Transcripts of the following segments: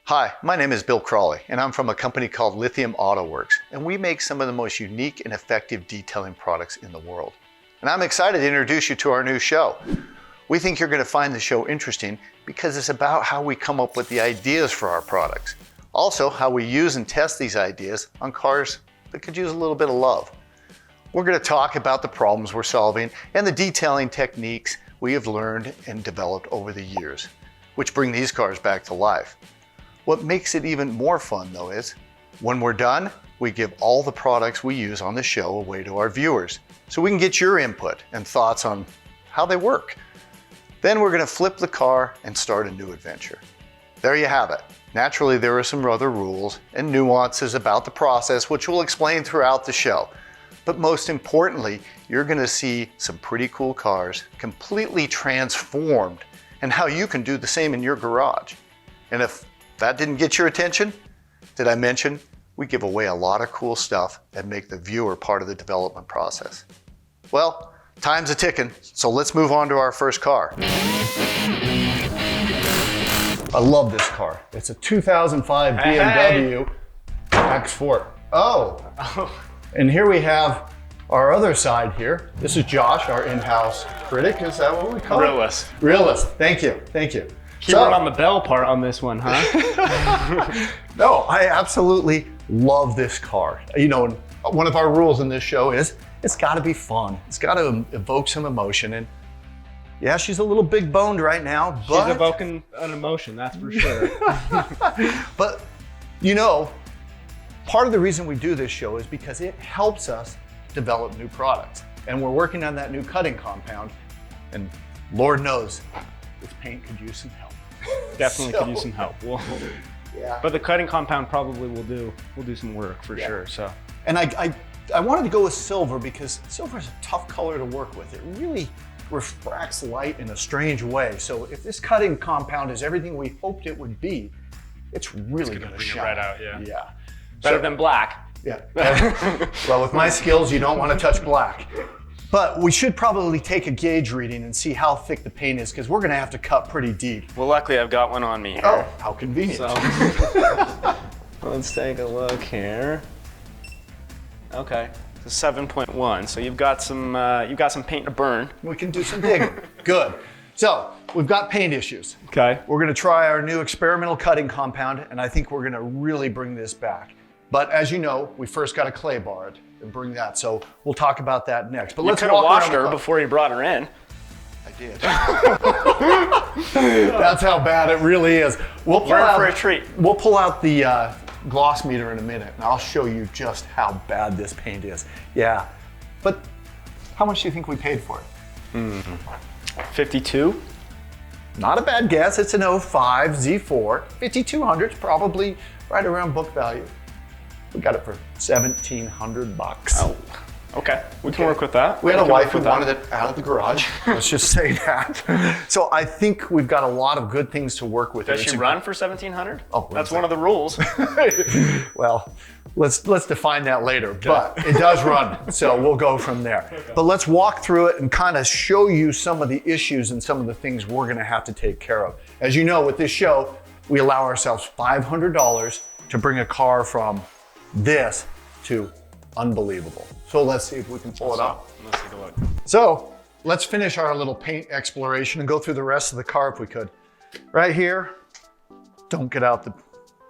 Hi, my name is Bill Crawley, and I'm from a company called Lithium Auto Works, and we make some of the most unique and effective detailing products in the world. And I'm excited to introduce you to our new show. We think you're going to find the show interesting because it's about how we come up with the ideas for our products. Also, how we use and test these ideas on cars that could use a little bit of love. We're going to talk about the problems we're solving and the detailing techniques we have learned and developed over the years, which bring these cars back to life. What makes it even more fun though is, when we're done, we give all the products we use on the show away to our viewers, so we can get your input and thoughts on how they work. Then we're going to flip the car and start a new adventure. There you have it. Naturally, there are some other rules and nuances about the process, which we'll explain throughout the show. But most importantly, you're going to see some pretty cool cars completely transformed and how you can do the same in your garage. And if that didn't get your attention, did I mention we give away a lot of cool stuff and make the viewer part of the development process? Well, time's a-ticking, so let's move on to our first car. I love this car. It's a 2005 BMW X4. Oh, and here we have our other side here. This is Josh, our in-house critic. Is that what we call it? Realist. Realist. Thank you. Thank you. Keyword on the bell part on this one, huh? No, I absolutely love this car. You know, one of our rules in this show is it's got to be fun. It's got to evoke some emotion. And yeah, she's a little big boned right now, but She's evoking an emotion, that's for sure. But you know, part of the reason we do this show is because it helps us develop new products. And we're working on that new cutting compound, and Lord knows this paint could use some help. Definitely could use some help. Yeah. But the cutting compound probably will do some work for sure. So. And I wanted to go with silver because silver is a tough color to work with. It really refracts light in a strange way. So if this cutting compound is everything we hoped it would be, it's really going to shine. Right out, yeah. Yeah. Better than black. Yeah. Well, with my skills, you don't want to touch black. But we should probably take a gauge reading and see how thick the paint is, because we're going to have to cut pretty deep. Well, luckily I've got one on me here. Oh, how convenient. So, let's take a look here. Okay, it's 7.1. So you've got some paint to burn. We can do some digging. Good. So we've got paint issues. Okay. We're going to try our new experimental cutting compound, and I think we're going to really bring this back. But as you know, we first got to clay bar it and bring that. So we'll talk about that next. But let's could have washed her before you brought her in. I did. That's how bad it really is. We'll pull out, for a treat. We'll pull out the gloss meter in a minute, and I'll show you just how bad this paint is. Yeah. But how much do you think we paid for it? 52. Not a bad guess. It's an 05 Z4. 5,200 is probably right around book value. We got it for $1,700. Oh, okay. We can work with that. We had a wife who wanted it out of the garage. Let's just say that. So I think we've got a lot of good things to work with. Does she run for $1,700? Oh, that's one of the rules. Well, let's define that later. But it does run, so we'll go from there. Okay. But let's walk through it and kind of show you some of the issues and some of the things we're going to have to take care of. As you know, with this show, we allow ourselves $500 to bring a car from this to unbelievable. So let's see if we can pull it off. Let's take a look. So let's finish our little paint exploration and go through the rest of the car if we could. Right here, don't get out the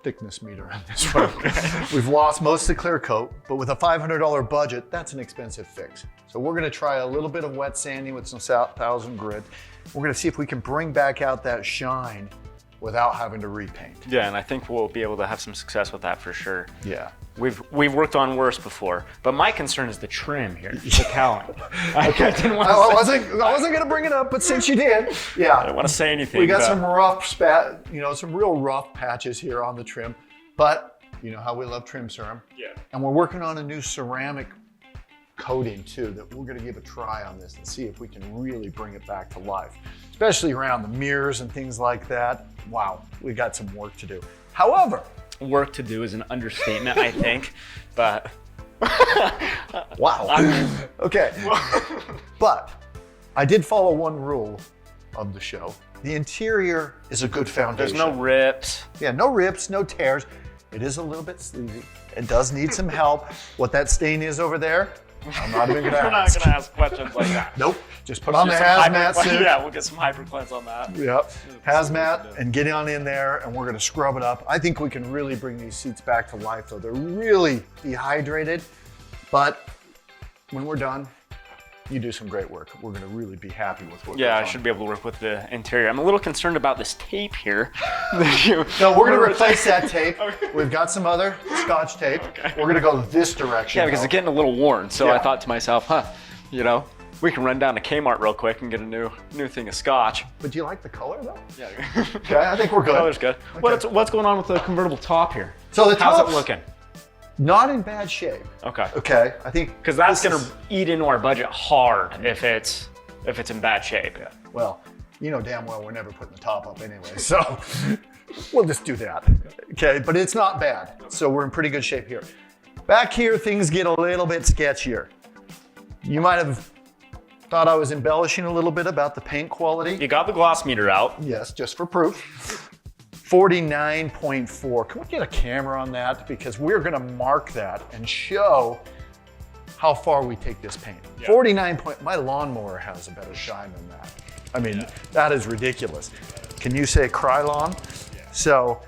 thickness meter on this one. We've lost most of the clear coat, but with a $500 budget, that's an expensive fix. So we're gonna try a little bit of wet sanding with some 1000 grit. We're gonna see if we can bring back out that shine without having to repaint. Yeah, and I think we'll be able to have some success with that for sure. Yeah. We've worked on worse before, but my concern is the trim here, the cowling. Okay. I wasn't gonna bring it up, but since you did, yeah. I don't want to say anything. We got some rough some real rough patches here on the trim, but you know how we love trim serum. Yeah. And we're working on a new ceramic coating too that we're gonna give a try on this and see if we can really bring it back to life, especially around the mirrors and things like that. Wow, we got some work to do. However, work to do is an understatement, I think, but wow. Okay. But I did follow one rule of the show, The interior is a good foundation. There's no rips. Yeah, no rips, no tears. It is a little bit sleazy. It does need some help. What that stain is over there, I'm not even gonna ask. We're not gonna ask questions like that. Nope, just put on the Just hazmat some suit. Yeah, we'll get some hypercleanse on that. Yep, hazmat and get on in there and we're gonna scrub it up. I think we can really bring these seats back to life though. They're really dehydrated, but when we're done, you do some great work. We're gonna really be happy with what Yeah, I goes on. should be able to work with the interior. I'm a little concerned about this tape here. No, we're gonna replace that tape. We've got some other Scotch tape. Okay. We're gonna go this direction. Yeah, because though. it's getting a little worn. So Yeah. I thought to myself, you know, we can run down to Kmart real quick and get a new thing of Scotch. But do you like the color though? Yeah. Okay, I think we're good. Color's good. What's going on with the convertible top here? So the How's top's it looking? not in bad shape. Okay. Okay, I think Because that's this gonna is- eat into our budget hard if it's in bad shape. Yeah. Well, you know damn well we're never putting the top up anyway, so we'll just do that. Okay, but it's not bad. So we're in pretty good shape here. Back here, things get a little bit sketchier. You might have thought I was embellishing a little bit about the paint quality. You got the gloss meter out. Yes, just for proof. 49.4. Can we get a camera on that? Because we're gonna mark that and show how far we take this paint. Yeah. 49 point, my lawnmower has a better shine than that. I mean, that is ridiculous. Can you say Krylon? Yeah. So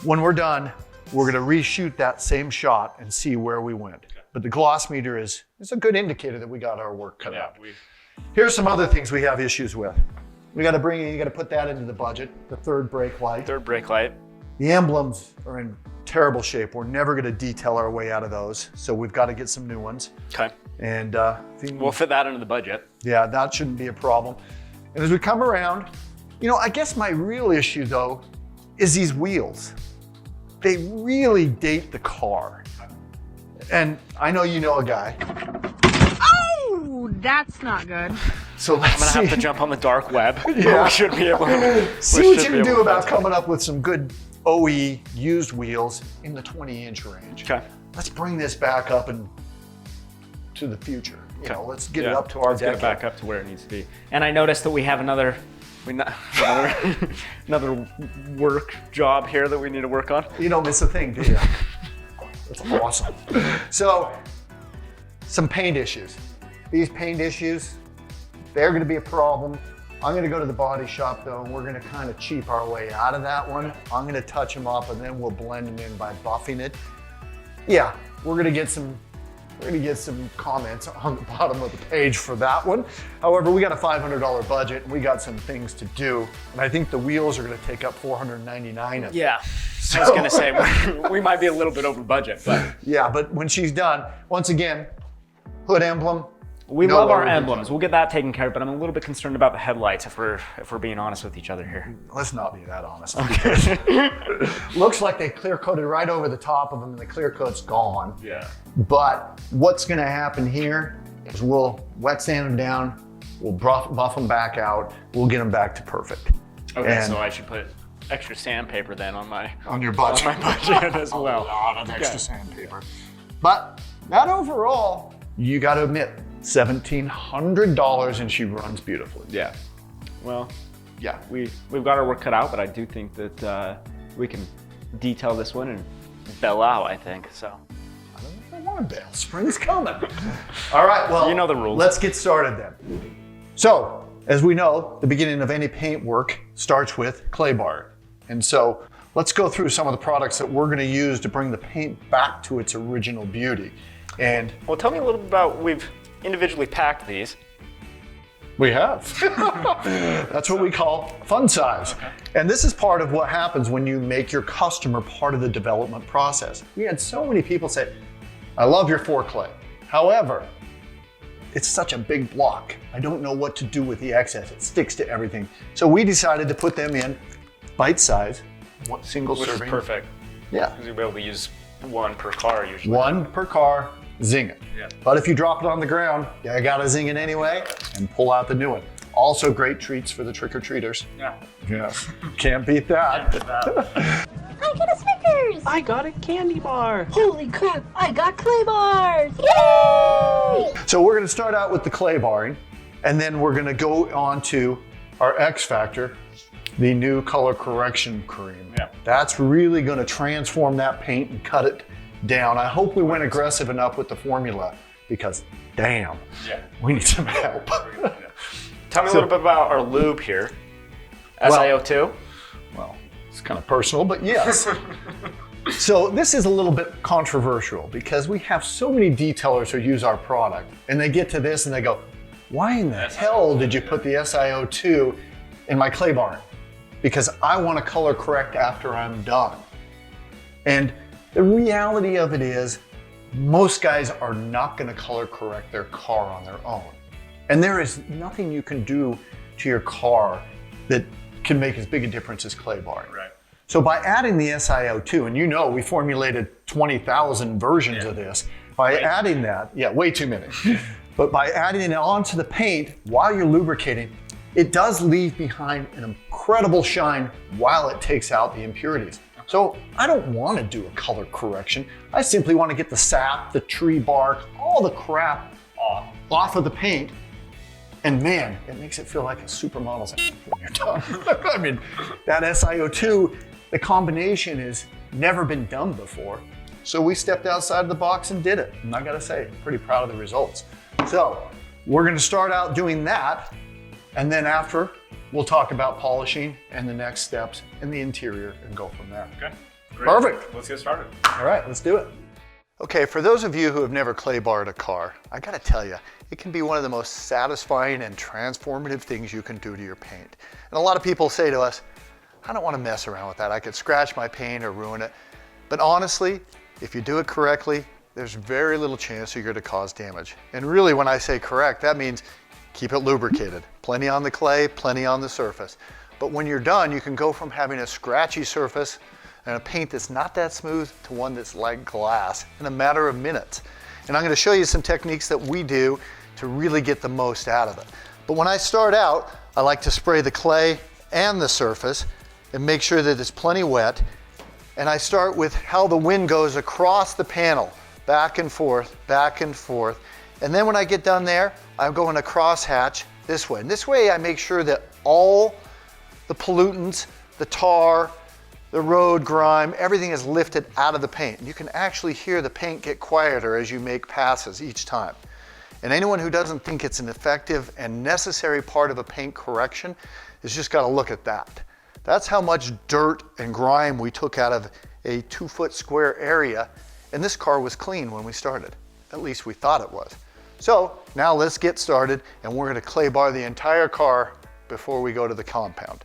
when we're done, we're gonna reshoot that same shot and see where we went. Okay. But the gloss meter is a good indicator that we got our work cut out. we Here's some other things we have issues with. You gotta put that into the budget, the third brake light. third brake light. The emblems are in terrible shape. We're never gonna detail our way out of those. So we've gotta get some new ones. Okay. And We'll fit that into the budget. yeah, that shouldn't be a problem. And as we come around, you know, I guess my real issue though is these wheels. They really date the car. And I know you know a guy. Oh, that's not good. So let's I'm gonna have to jump on the dark web. Yeah. We should be able to see what you can do about coming up with some good OE used wheels in the 20-inch range. Okay. Let's bring this back up and to the future. You know, let's get it up to our Let's get it decade. back up to where it needs to be. And I noticed that we have another work job here that we need to work on. You don't miss a thing, do you? That's awesome. So, some paint issues. These paint issues, they're gonna be a problem. I'm gonna go to the body shop though, and we're gonna kind of cheap our way out of that one. I'm gonna touch them up and then we'll blend them in by buffing it. Yeah, we're gonna get some comments on the bottom of the page for that one. However, we got a $500 budget and we got some things to do. And I think the wheels are gonna take up $499 of it. Yeah. I was gonna say we might be a little bit over budget, but Yeah, but when she's done, once again, hood emblem. we No love our worries. emblems. We'll get that taken care of, but I'm a little bit concerned about the headlights if we're being honest with each other here. Let's not be that honest. Okay. Looks like they clear coated right over the top of them and the clear coat's gone. Yeah. But what's gonna happen here is we'll wet sand them down, we'll buff them back out, we'll get them back to perfect. Okay, And so I should put extra sandpaper then on my your budget. on my budget as well. A lot of extra sandpaper. But that overall, you gotta admit, $1,700 and she runs beautifully. Yeah. Well, Yeah. we've got our work cut out, but I do think that we can detail this one and bell out, I think, so. I don't know if I want a bell. Spring's coming. All right, well, You know the rules. Let's get started then. So, as we know, the beginning of any paint work starts with clay bar. And so, let's go through some of the products that we're gonna use to bring the paint back to its original beauty. And Well, tell me a little bit about, we've individually packed these. we have. That's what we call fun size. And this is part of what happens when you make your customer part of the development process. We had so many people say, I love your Fore Clay. However, it's such a big block. I don't know what to do with the excess. It sticks to everything. So we decided to put them in bite size, single Which is serving. perfect, Yeah. because you'll be able to use one per car usually. One per car, zing it. Yeah. But if you drop it on the ground, you gotta zing it anyway and pull out the new one. Also great treats for the trick-or-treaters. Yeah. Yes, can't beat that. I got a Snickers! I got a candy bar. Holy crap, I got clay bars! Yay! So we're gonna start out with the clay barring, and then we're gonna go on to our X Factor the new color correction cream. Yeah. That's really going to transform that paint and cut it down. I hope we went aggressive enough with the formula because damn, we need some help. Tell me a little bit about our lube here. SiO2? Well, it's kind of personal, but yes. So this is a little bit controversial because we have so many detailers who use our product and they get to this and they go, why in the hell did you put the SiO2 in my clay barn? Because I want to color correct after I'm done. And the reality of it is most guys are not going to color correct their car on their own. And there is nothing you can do to your car that can make as big a difference as clay barn. Right. So by adding the SiO2, and you know we formulated 20,000 versions of this, by adding that, way too many. But by adding it onto the paint while you're lubricating, it does leave behind an incredible shine while it takes out the impurities. So I don't want to do a color correction. I simply want to get the sap, the tree bark, all the crap off of the paint. And man, it makes it feel like a supermodel's when you're done. I mean, that SiO2, the combination has never been done before. So we stepped outside the box and did it. And I gotta say, I'm pretty proud of the results. So we're gonna start out doing that. And then after, we'll talk about polishing and the next steps in the interior and go from there. Okay, great. Perfect. Let's get started. All right, let's do it. Okay, for those of you who have never clay barred a car, I gotta tell you, it can be one of the most satisfying and transformative things you can do to your paint. And a lot of people say to us, I don't wanna mess around with that. I could scratch my paint or ruin it. But honestly, if you do it correctly, there's very little chance you're gonna cause damage. And really, when I say correct, that means keep it lubricated. Plenty on the clay, plenty on the surface. But when you're done, you can go from having a scratchy surface and a paint that's not that smooth to one that's like glass in a matter of minutes. And I'm gonna show you some techniques that we do to really get the most out of it. But when I start out, I like to spray the clay and the surface and make sure that it's plenty wet. And I start with how the wind goes across the panel, back and forth, back and forth. And then when I get done there, I'm going a crosshatch this way. And this way I make sure that all the pollutants, the tar, the road grime, everything is lifted out of the paint. And you can actually hear the paint get quieter as you make passes each time. And anyone who doesn't think it's an effective and necessary part of a paint correction has just got to look at that. That's how much dirt and grime we took out of a 2-foot square area. And this car was clean when we started. At least we thought it was. So now let's get started, and we're going to clay bar the entire car before we go to the compound.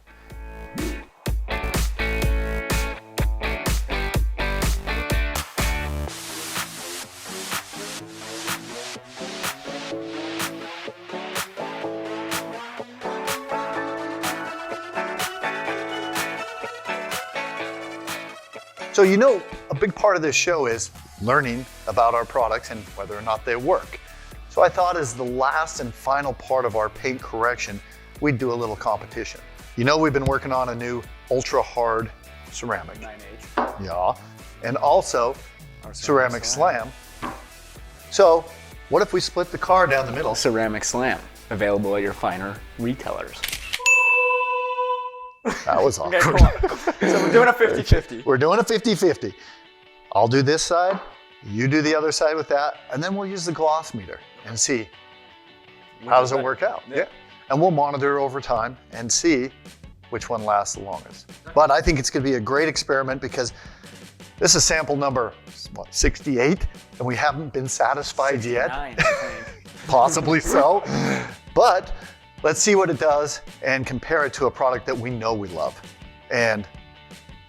So you know, a big part of this show is learning about our products and whether or not they work. So I thought as the last and final part of our paint correction, we'd do a little competition. You know, we've been working on a new ultra hard ceramic. 9H. Yeah, and also Our ceramic slam. So what if we split the car down the middle? Ceramic Slam, available at your finer retailers. That was awkward. Okay, come on. So we're doing a 50-50. We're doing a 50-50. I'll do this side, you do the other side with that, and then we'll use the gloss meter and see how does it work out. Yeah. And we'll monitor over time and see which one lasts the longest. But I think it's going to be a great experiment because this is sample number, what, 68, and we haven't been satisfied 69, yet. I think. Possibly so. But let's see what it does and compare it to a product that we know we love. And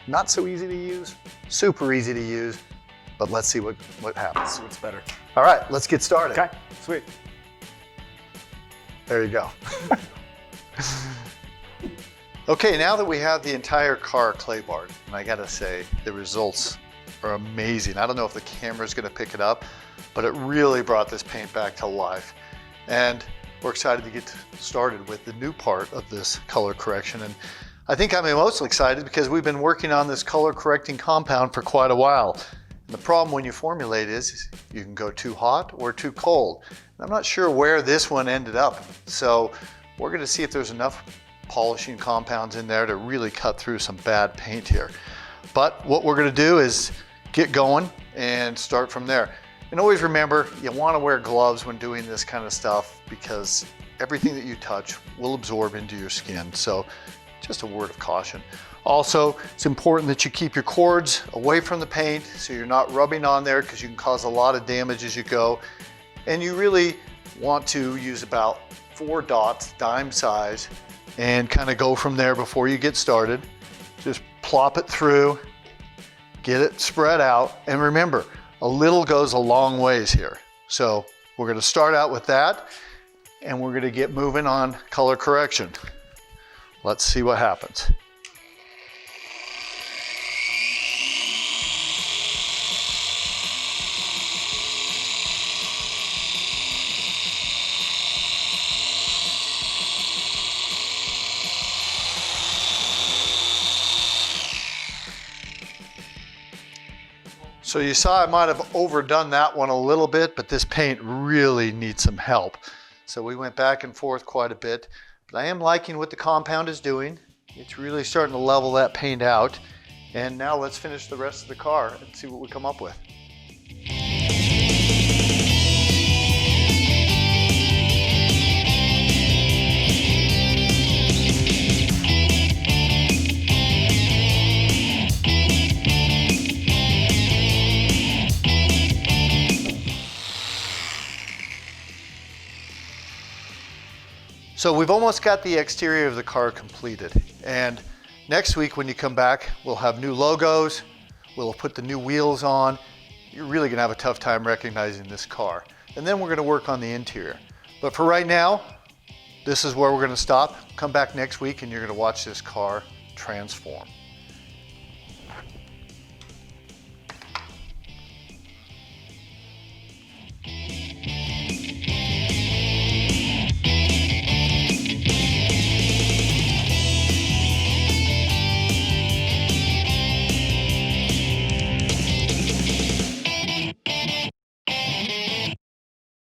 not so easy to use, super easy to use, but let's see what happens. What's better? All right, let's get started. Okay, sweet. There you go. Okay, now that we have the entire car clay barred, and I gotta say, the results are amazing. I don't know if the camera's gonna pick it up, but it really brought this paint back to life. And we're excited to get started with the new part of this color correction. And I think I'm most excited because we've been working on this color correcting compound for quite a while. And the problem when you formulate is you can go too hot or too cold. And I'm not sure where this one ended up. So we're gonna see if there's enough polishing compounds in there to really cut through some bad paint here. But what we're gonna do is get going and start from there. And always remember, you wanna wear gloves when doing this kind of stuff because everything that you touch will absorb into your skin. So just a word of caution. Also, it's important that you keep your cords away from the paint so you're not rubbing on there because you can cause a lot of damage as you go. And you really want to use about 4 dots, dime size, and kind of go from there before you get started. Just plop it through, get it spread out, and remember, a little goes a long ways here. So we're gonna start out with that, and we're gonna get moving on color correction. Let's see what happens. So you saw I might have overdone that one a little bit, but this paint really needs some help. So we went back and forth quite a bit, but I am liking what the compound is doing. It's really starting to level that paint out. And now let's finish the rest of the car and see what we come up with. So we've almost got the exterior of the car completed. And next week when you come back, we'll have new logos, we'll have put the new wheels on. You're really gonna have a tough time recognizing this car. And then we're gonna work on the interior. But for right now, this is where we're gonna stop. Come back next week and you're gonna watch this car transform.